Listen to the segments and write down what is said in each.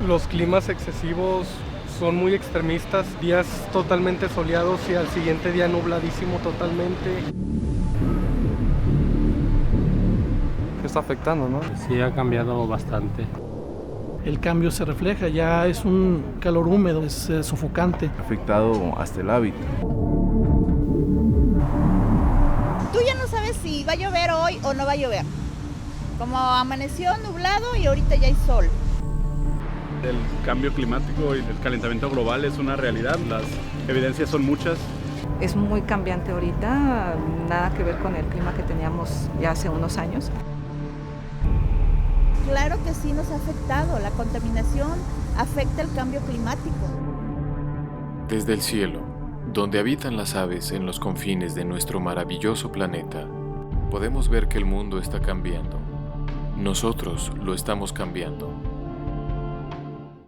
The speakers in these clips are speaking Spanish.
Los climas excesivos son muy extremistas, días totalmente soleados y al siguiente día nubladísimo totalmente. Está afectando, ¿no? Sí, ha cambiado bastante. El cambio se refleja, ya es un calor húmedo, es sofocante. Ha afectado hasta el hábito. Tú ya no sabes si va a llover hoy o no va a llover. Como amaneció nublado y ahorita ya hay sol. El cambio climático y el calentamiento global es una realidad, las evidencias son muchas. Es muy cambiante ahorita, nada que ver con el clima que teníamos ya hace unos años. Claro que sí nos ha afectado, la contaminación afecta el cambio climático. Desde el cielo, donde habitan las aves en los confines de nuestro maravilloso planeta, podemos ver que el mundo está cambiando. Nosotros lo estamos cambiando.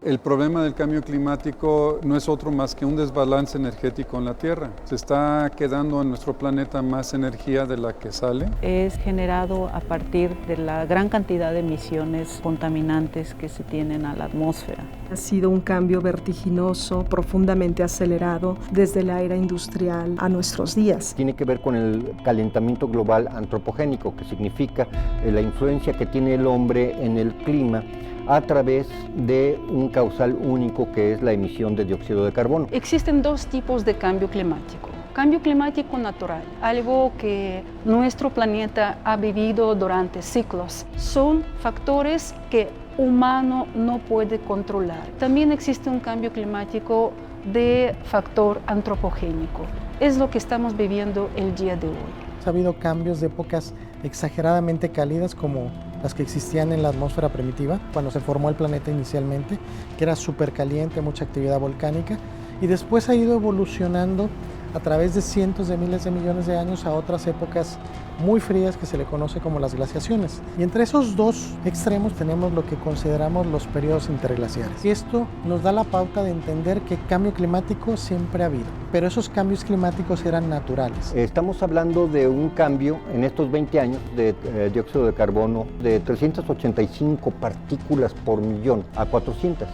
El problema del cambio climático no es otro más que un desbalance energético en la Tierra. Se está quedando en nuestro planeta más energía de la que sale. Es generado a partir de la gran cantidad de emisiones contaminantes que se tienen a la atmósfera. Ha sido un cambio vertiginoso, profundamente acelerado desde la era industrial a nuestros días. Tiene que ver con el calentamiento global antropogénico, que significa la influencia que tiene el hombre en el clima a través de un causal único que es la emisión de dióxido de carbono. Existen dos tipos de cambio climático. Cambio climático natural, algo que nuestro planeta ha vivido durante siglos. Son factores que humano no puede controlar. También existe un cambio climático de factor antropogénico. Es lo que estamos viviendo el día de hoy. Ha habido cambios de épocas exageradamente cálidas como las que existían en la atmósfera primitiva, cuando se formó el planeta inicialmente, que era súper caliente, mucha actividad volcánica, y después ha ido evolucionando a través de cientos de miles de millones de años a otras épocas muy frías que se le conoce como las glaciaciones. Y entre esos dos extremos tenemos lo que consideramos los periodos interglaciares. Y esto nos da la pauta de entender que cambio climático siempre ha habido, pero esos cambios climáticos eran naturales. Estamos hablando de un cambio en estos 20 años de dióxido de carbono de 385 partículas por millón a 400.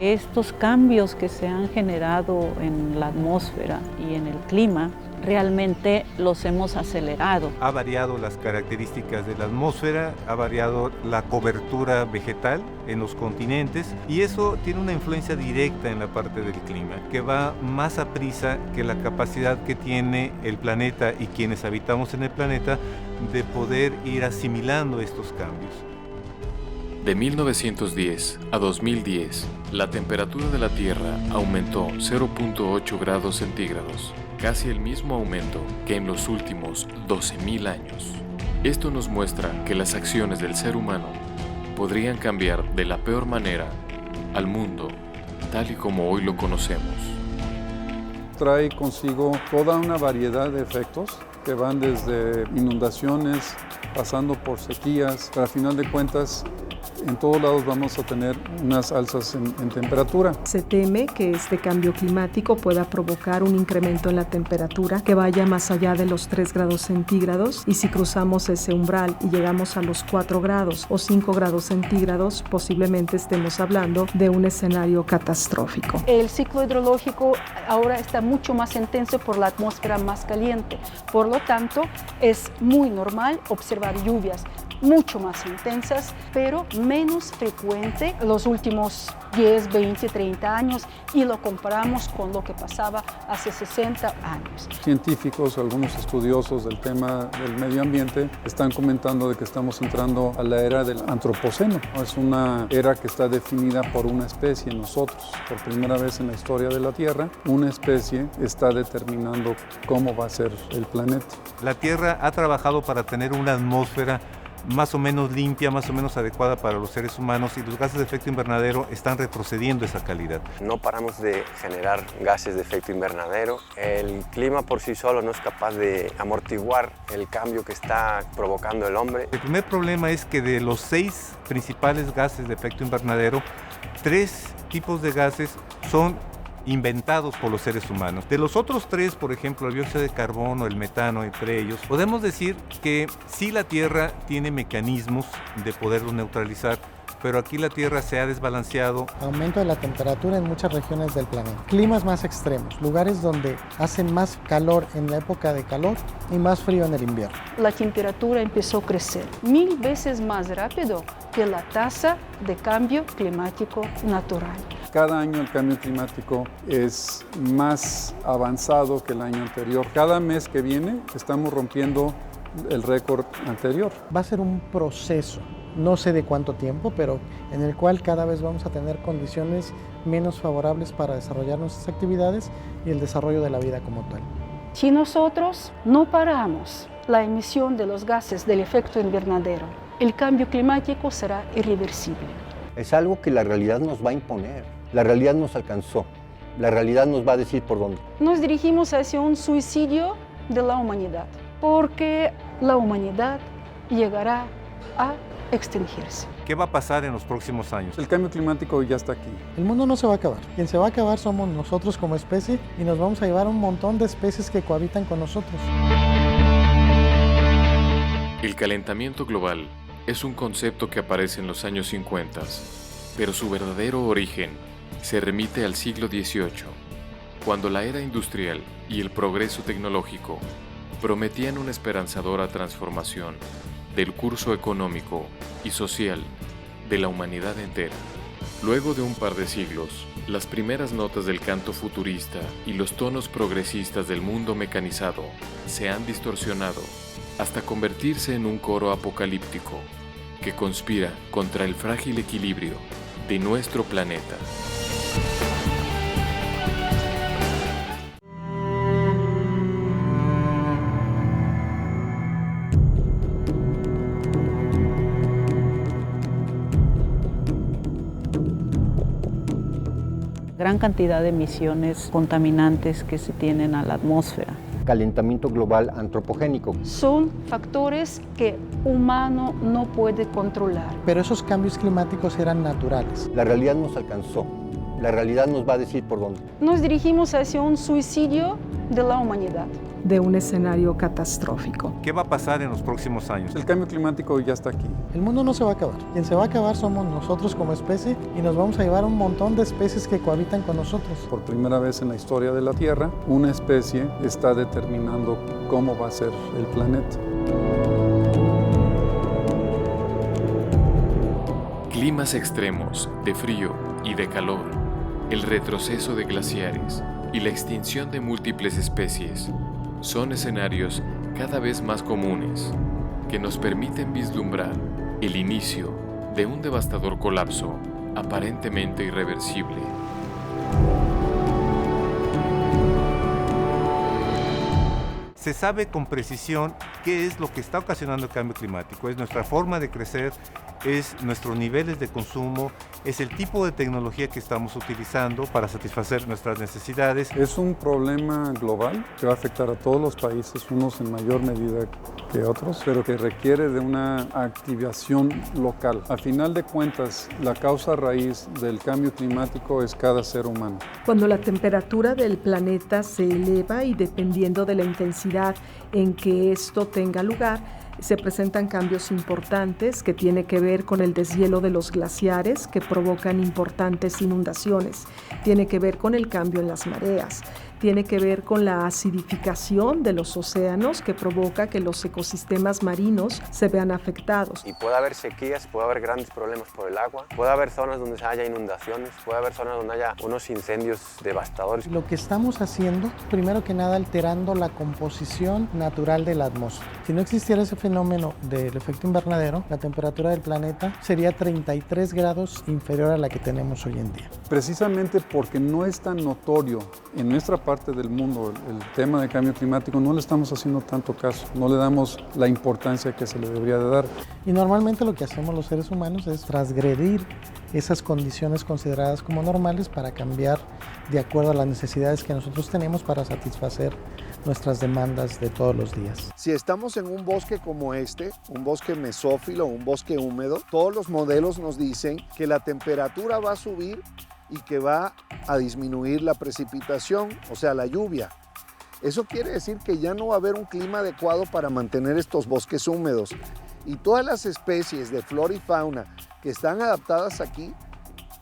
Estos cambios que se han generado en la atmósfera y en el clima, realmente los hemos acelerado. Ha variado las características de la atmósfera, ha variado la cobertura vegetal en los continentes y eso tiene una influencia directa en la parte del clima, que va más a prisa que la capacidad que tiene el planeta y quienes habitamos en el planeta de poder ir asimilando estos cambios. De 1910 a 2010, la temperatura de la Tierra aumentó 0.8 grados centígrados, casi el mismo aumento que en los últimos 12.000 años. Esto nos muestra que las acciones del ser humano podrían cambiar de la peor manera al mundo tal y como hoy lo conocemos. Trae consigo toda una variedad de efectos que van desde inundaciones, pasando por sequías, pero al final de cuentas en todos lados vamos a tener unas alzas en temperatura. Se teme que este cambio climático pueda provocar un incremento en la temperatura que vaya más allá de los 3 grados centígrados y si cruzamos ese umbral y llegamos a los 4 grados o 5 grados centígrados, posiblemente estemos hablando de un escenario catastrófico. El ciclo hidrológico ahora está mucho más intenso por la atmósfera más caliente. Por lo tanto, es muy normal observar lluvias mucho más intensas, pero menos frecuente los últimos 10, 20, 30 años y lo comparamos con lo que pasaba hace 60 años. Científicos, algunos estudiosos del tema del medio ambiente están comentando de que estamos entrando a la era del antropoceno. Es una era que está definida por una especie, nosotros. Por primera vez en la historia de la Tierra, una especie está determinando cómo va a ser el planeta. La Tierra ha trabajado para tener una atmósfera más o menos limpia, más o menos adecuada para los seres humanos y los gases de efecto invernadero están retrocediendo esa calidad. No paramos de generar gases de efecto invernadero. El clima por sí solo no es capaz de amortiguar el cambio que está provocando el hombre. El primer problema es que de los 6 principales gases de efecto invernadero, 3 tipos de gases son inventados por los seres humanos. De los otros 3, por ejemplo, el dióxido de carbono, el metano, entre ellos, podemos decir que sí la Tierra tiene mecanismos de poderlos neutralizar, pero aquí la Tierra se ha desbalanceado. Aumento de la temperatura en muchas regiones del planeta. Climas más extremos, lugares donde hace más calor en la época de calor y más frío en el invierno. La temperatura empezó a crecer 1000 veces más rápido que la tasa de cambio climático natural. Cada año el cambio climático es más avanzado que el año anterior. Cada mes que viene estamos rompiendo el récord anterior. Va a ser un proceso, no sé de cuánto tiempo, pero en el cual cada vez vamos a tener condiciones menos favorables para desarrollar nuestras actividades y el desarrollo de la vida como tal. Si nosotros no paramos la emisión de los gases del efecto invernadero, el cambio climático será irreversible. Es algo que la realidad nos va a imponer. La realidad nos alcanzó. La realidad nos va a decir por dónde. Nos dirigimos hacia un suicidio de la humanidad, porque la humanidad llegará a extinguirse. ¿Qué va a pasar en los próximos años? El cambio climático ya está aquí. El mundo no se va a acabar. Quien se va a acabar somos nosotros como especie y nos vamos a llevar un montón de especies que cohabitan con nosotros. El calentamiento global es un concepto que aparece en los años 50, pero su verdadero origen se remite al siglo XVIII, cuando la era industrial y el progreso tecnológico prometían una esperanzadora transformación del curso económico y social de la humanidad entera. Luego de un par de siglos, las primeras notas del canto futurista y los tonos progresistas del mundo mecanizado se han distorsionado hasta convertirse en un coro apocalíptico que conspira contra el frágil equilibrio de nuestro planeta. Gran cantidad de emisiones contaminantes que se tienen a la atmósfera. Calentamiento global antropogénico. Son factores que humano no puede controlar. Pero esos cambios climáticos eran naturales. La realidad nos alcanzó. La realidad nos va a decir por dónde. Nos dirigimos hacia un suicidio de la humanidad. De un escenario catastrófico. ¿Qué va a pasar en los próximos años? El cambio climático ya está aquí. El mundo no se va a acabar. Quien se va a acabar somos nosotros como especie y nos vamos a llevar un montón de especies que cohabitan con nosotros. Por primera vez en la historia de la Tierra, una especie está determinando cómo va a ser el planeta. Climas extremos de frío y de calor, el retroceso de glaciares y la extinción de múltiples especies son escenarios cada vez más comunes que nos permiten vislumbrar el inicio de un devastador colapso aparentemente irreversible. Se sabe con precisión qué es lo que está ocasionando el cambio climático. Es nuestra forma de crecer, es nuestros niveles de consumo, es el tipo de tecnología que estamos utilizando para satisfacer nuestras necesidades. Es un problema global que va a afectar a todos los países, unos en mayor medida que otros, pero que requiere de una activación local. A final de cuentas, la causa raíz del cambio climático es cada ser humano. Cuando la temperatura del planeta se eleva y dependiendo de la intensidad en que esto tenga lugar, se presentan cambios importantes que tienen que ver con el deshielo de los glaciares que provocan importantes inundaciones, tiene que ver con el cambio en las mareas, tiene que ver con la acidificación de los océanos que provoca que los ecosistemas marinos se vean afectados. Y puede haber sequías, puede haber grandes problemas por el agua, puede haber zonas donde haya inundaciones, puede haber zonas donde haya unos incendios devastadores. Lo que estamos haciendo, primero que nada, alterando la composición natural de la atmósfera. Si no existiera ese fenómeno del efecto invernadero, la temperatura del planeta sería 33 grados inferior a la que tenemos hoy en día. Precisamente porque no es tan notorio en nuestra parte del mundo el tema de cambio climático, no le estamos haciendo tanto caso, no le damos la importancia que se le debería de dar. Y normalmente lo que hacemos los seres humanos es transgredir esas condiciones consideradas como normales para cambiar de acuerdo a las necesidades que nosotros tenemos para satisfacer nuestras demandas de todos los días. Si estamos en un bosque como este, un bosque mesófilo, un bosque húmedo, todos los modelos nos dicen que la temperatura va a subir y que va a disminuir la precipitación, o sea, la lluvia. Eso quiere decir que ya no va a haber un clima adecuado para mantener estos bosques húmedos. y todas las especies de flora y fauna que están adaptadas aquí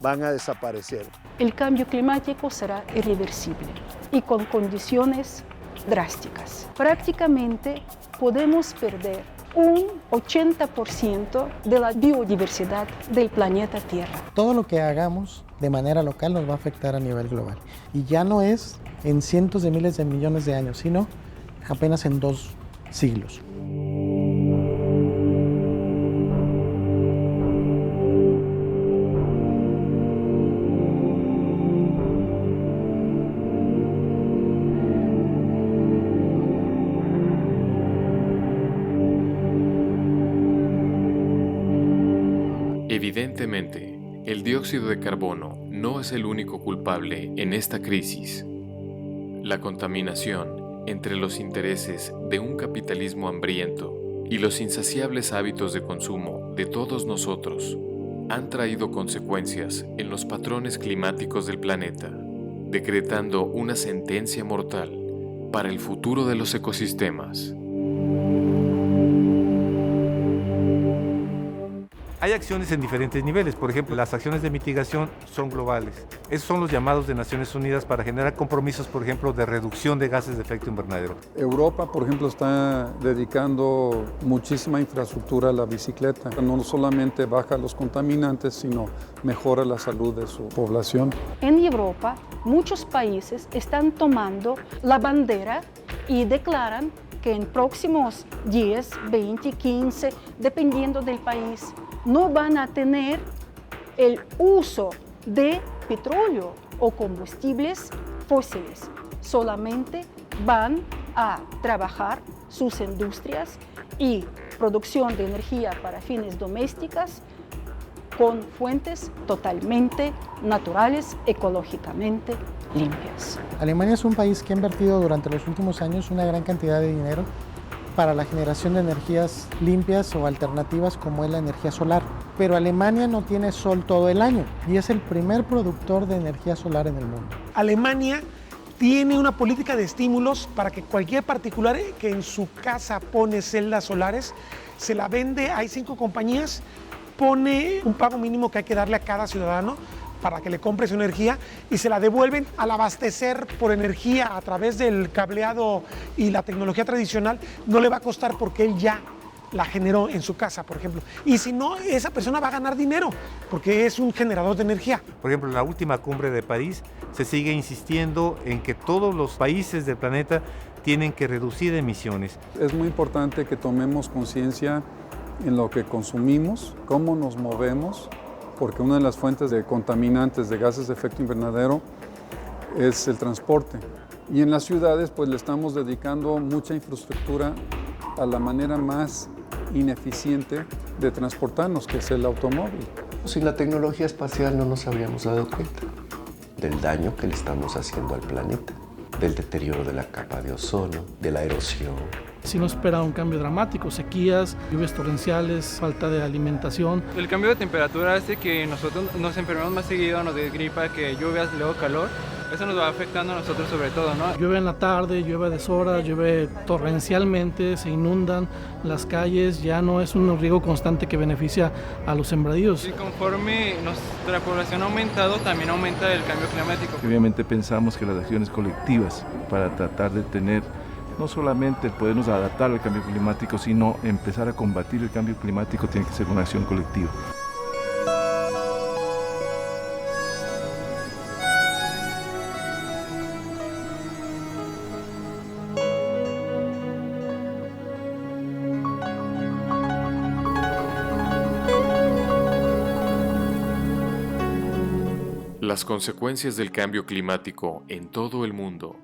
van a desaparecer. El cambio climático será irreversible y con condiciones drásticas. Prácticamente podemos perder un 80% de la biodiversidad del planeta Tierra. Todo lo que hagamos de manera local nos va a afectar a nivel global. Y ya no es en cientos de miles de millones de años, sino apenas en 2 siglos. Evidentemente, el dióxido de carbono no es el único culpable en esta crisis. La contaminación entre los intereses de un capitalismo hambriento y los insaciables hábitos de consumo de todos nosotros han traído consecuencias en los patrones climáticos del planeta, decretando una sentencia mortal para el futuro de los ecosistemas. Hay acciones en diferentes niveles, por ejemplo, las acciones de mitigación son globales. Esos son los llamados de Naciones Unidas para generar compromisos, por ejemplo, de reducción de gases de efecto invernadero. Europa, por ejemplo, está dedicando muchísima infraestructura a la bicicleta. No solamente baja los contaminantes, sino mejora la salud de su población. En Europa, muchos países están tomando la bandera y declaran que en próximos 10, 20, 15, dependiendo del país, no van a tener el uso de petróleo o combustibles fósiles. Solamente van a trabajar sus industrias y producción de energía para fines domésticos con fuentes totalmente naturales, ecológicamente limpias. Alemania es un país que ha invertido durante los últimos años una gran cantidad de dinero para la generación de energías limpias o alternativas como es la energía solar. Pero Alemania no tiene sol todo el año y es el primer productor de energía solar en el mundo. Alemania tiene una política de estímulos para que cualquier particular que en su casa pone celdas solares se la vende. Hay 5 compañías, pone un pago mínimo que hay que darle a cada ciudadano para que le compre su energía y se la devuelven al abastecer por energía a través del cableado y la tecnología tradicional. No le va a costar porque él ya la generó en su casa, por ejemplo. Y si no, esa persona va a ganar dinero porque es un generador de energía. Por ejemplo, en la última cumbre de París se sigue insistiendo en que todos los países del planeta tienen que reducir emisiones. Es muy importante que tomemos conciencia en lo que consumimos, cómo nos movemos, porque una de las fuentes de contaminantes de gases de efecto invernadero es el transporte. Y en las ciudades pues le estamos dedicando mucha infraestructura a la manera más ineficiente de transportarnos, que es el automóvil. Sin la tecnología espacial no nos habríamos dado cuenta del daño que le estamos haciendo al planeta, del deterioro de la capa de ozono, de la erosión. Si no espera un cambio dramático, sequías, lluvias torrenciales, falta de alimentación. El cambio de temperatura hace que nosotros nos enfermemos más seguido, nos dé gripa, que lluvias, luego calor. Eso nos va afectando a nosotros sobre todo, ¿no? Llueve en la tarde, llueve a deshoras, llueve torrencialmente, se inundan las calles, ya no es un riego constante que beneficia a los sembradíos. Y conforme nuestra población ha aumentado, también aumenta el cambio climático. Obviamente pensamos que las acciones colectivas para tratar de tener no solamente el podernos adaptar al cambio climático, sino empezar a combatir el cambio climático tiene que ser una acción colectiva. Las consecuencias del cambio climático en todo el mundo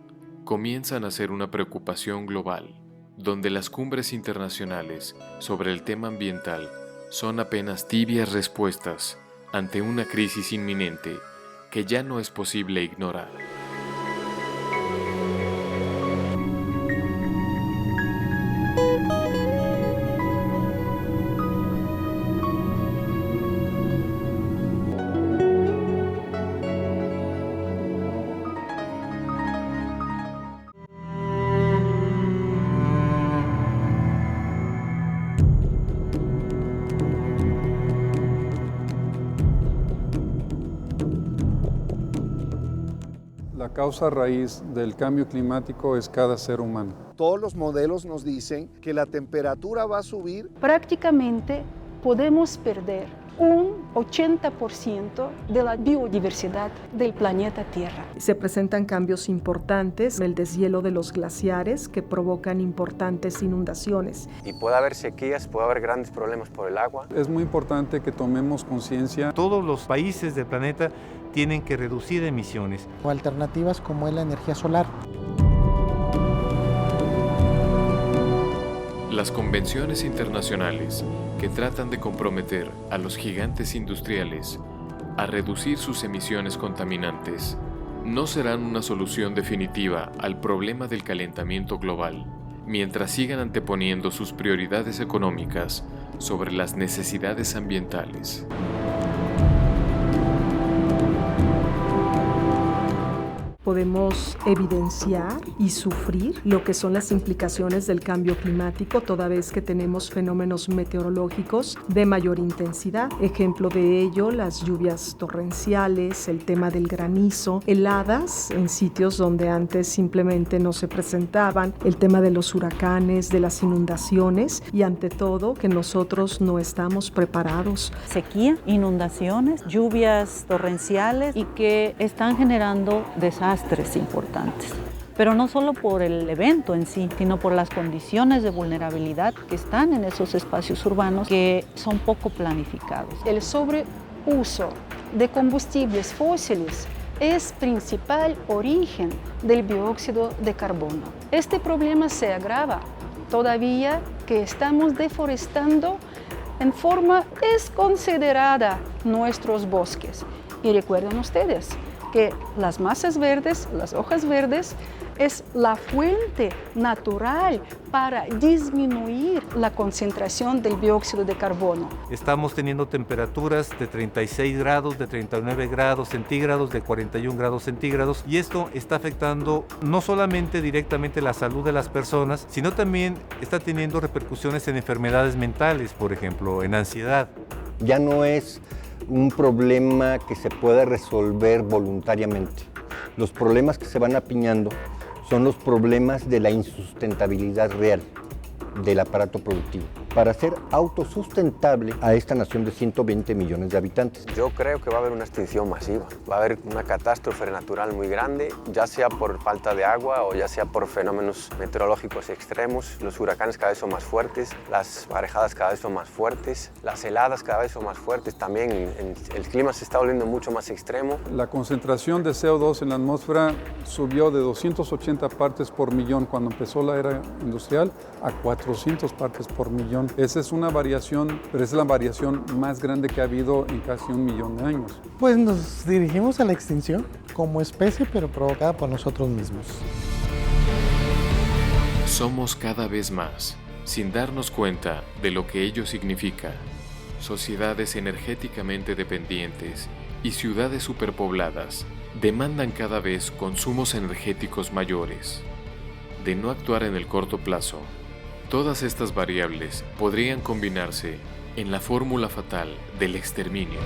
comienzan a ser una preocupación global, donde las cumbres internacionales sobre el tema ambiental son apenas tibias respuestas ante una crisis inminente que ya no es posible ignorar. causa raíz del cambio climático es cada ser humano. Todos los modelos nos dicen que la temperatura va a subir. Prácticamente podemos perder un 80% de la biodiversidad del planeta Tierra. Se presentan cambios importantes en el deshielo de los glaciares que provocan importantes inundaciones. Y puede haber sequías, puede haber grandes problemas por el agua. Es muy importante que tomemos conciencia. Todos los países del planeta tienen que reducir emisiones. O alternativas como es la energía solar. Las convenciones internacionales que tratan de comprometer a los gigantes industriales a reducir sus emisiones contaminantes no serán una solución definitiva al problema del calentamiento global, mientras sigan anteponiendo sus prioridades económicas sobre las necesidades ambientales. Podemos evidenciar y sufrir lo que son las implicaciones del cambio climático toda vez que tenemos fenómenos meteorológicos de mayor intensidad. Ejemplo de ello, las lluvias torrenciales, el tema del granizo, heladas en sitios donde antes simplemente no se presentaban, el tema de los huracanes, de las inundaciones y ante todo que nosotros no estamos preparados. Sequía, inundaciones, lluvias torrenciales y que están generando desastres importantes. Pero no solo por el evento en sí, sino por las condiciones de vulnerabilidad que están en esos espacios urbanos que son poco planificados. El sobreuso de combustibles fósiles es principal origen del dióxido de carbono. Este problema se agrava todavía que estamos deforestando en forma desconsiderada nuestros bosques. Y recuerden ustedes que las masas verdes, las hojas verdes, es la fuente natural para disminuir la concentración del dióxido de carbono. Estamos teniendo temperaturas de 36 grados, de 39 grados centígrados, de 41 grados centígrados y esto está afectando no solamente directamente la salud de las personas, sino también está teniendo repercusiones en enfermedades mentales, por ejemplo, en ansiedad. Ya no es un problema que se pueda resolver voluntariamente. Los problemas que se van apiñando son los problemas de la insustentabilidad real del aparato productivo. Para ser autosustentable a esta nación de 120 millones de habitantes. Yo creo que va a haber una extinción masiva, va a haber una catástrofe natural muy grande, ya sea por falta de agua o ya sea por fenómenos meteorológicos extremos. Los huracanes cada vez son más fuertes, las marejadas cada vez son más fuertes, las heladas cada vez son más fuertes, también el clima se está volviendo mucho más extremo. La concentración de CO2 en la atmósfera subió de 280 partes por millón cuando empezó la era industrial a 400 partes por millón. Esa es una variación, pero es la variación más grande que ha habido en casi 1 millón de años. Pues nos dirigimos a la extinción como especie, pero provocada por nosotros mismos. Somos cada vez más, sin darnos cuenta de lo que ello significa, sociedades energéticamente dependientes y ciudades superpobladas demandan cada vez consumos energéticos mayores. De no actuar en el corto plazo, todas estas variables podrían combinarse en la fórmula fatal del exterminio.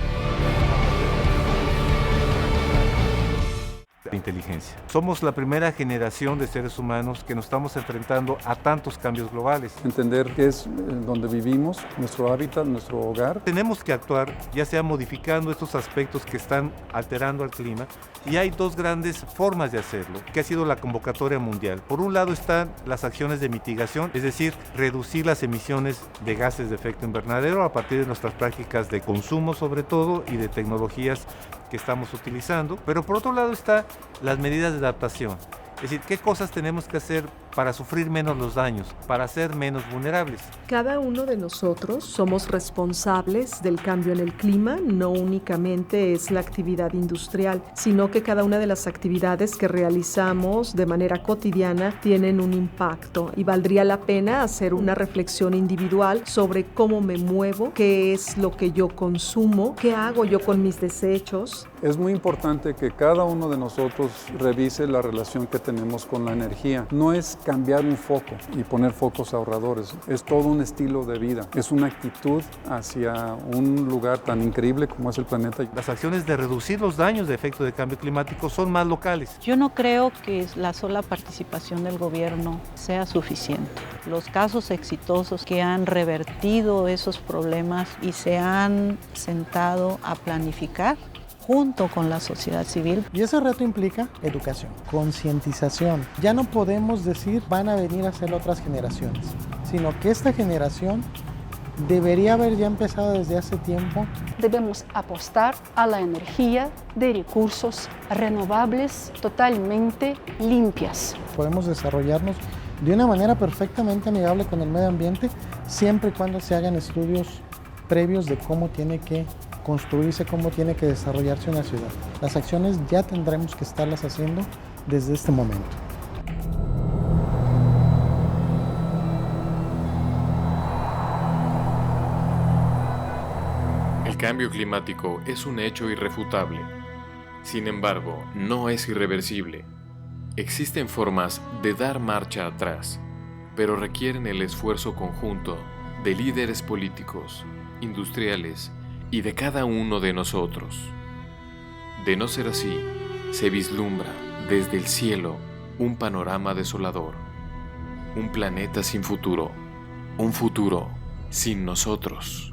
Inteligencia. Somos la primera generación de seres humanos que nos estamos enfrentando a tantos cambios globales. Entender qué es donde vivimos, nuestro hábitat, nuestro hogar. Tenemos que actuar, ya sea modificando estos aspectos que están alterando al clima, y hay dos grandes formas de hacerlo, que ha sido la convocatoria mundial. Por un lado están las acciones de mitigación, es decir, reducir las emisiones de gases de efecto invernadero a partir de nuestras prácticas de consumo sobre todo y de tecnologías que estamos utilizando, pero por otro lado están las medidas de adaptación, es decir, qué cosas tenemos que hacer para sufrir menos los daños, para ser menos vulnerables. Cada uno de nosotros somos responsables del cambio en el clima, no únicamente es la actividad industrial, sino que cada una de las actividades que realizamos de manera cotidiana tienen un impacto y valdría la pena hacer una reflexión individual sobre cómo me muevo, qué es lo que yo consumo, qué hago yo con mis desechos. Es muy importante que cada uno de nosotros revise la relación que tenemos tenemos con la energía. No es cambiar un foco y poner focos ahorradores, es todo un estilo de vida, es una actitud hacia un lugar tan increíble como es el planeta. Las acciones de reducir los daños de efecto de cambio climático son más locales. Yo no creo que la sola participación del gobierno sea suficiente. Los casos exitosos que han revertido esos problemas y se han sentado a planificar junto con la sociedad civil. Y ese reto implica educación, concientización. Ya no podemos decir van a venir a hacer otras generaciones, sino que esta generación debería haber ya empezado desde hace tiempo. Debemos apostar a la energía de recursos renovables totalmente limpias. Podemos desarrollarnos de una manera perfectamente amigable con el medio ambiente, siempre y cuando se hagan estudios previos de cómo tiene que construirse, cómo tiene que desarrollarse una ciudad. Las acciones ya tendremos que estarlas haciendo desde este momento. El cambio climático es un hecho irrefutable. Sin embargo, no es irreversible. Existen formas de dar marcha atrás, pero requieren el esfuerzo conjunto de líderes políticos, industriales y de cada uno de nosotros. De no ser así, se vislumbra desde el cielo un panorama desolador, un planeta sin futuro, un futuro sin nosotros.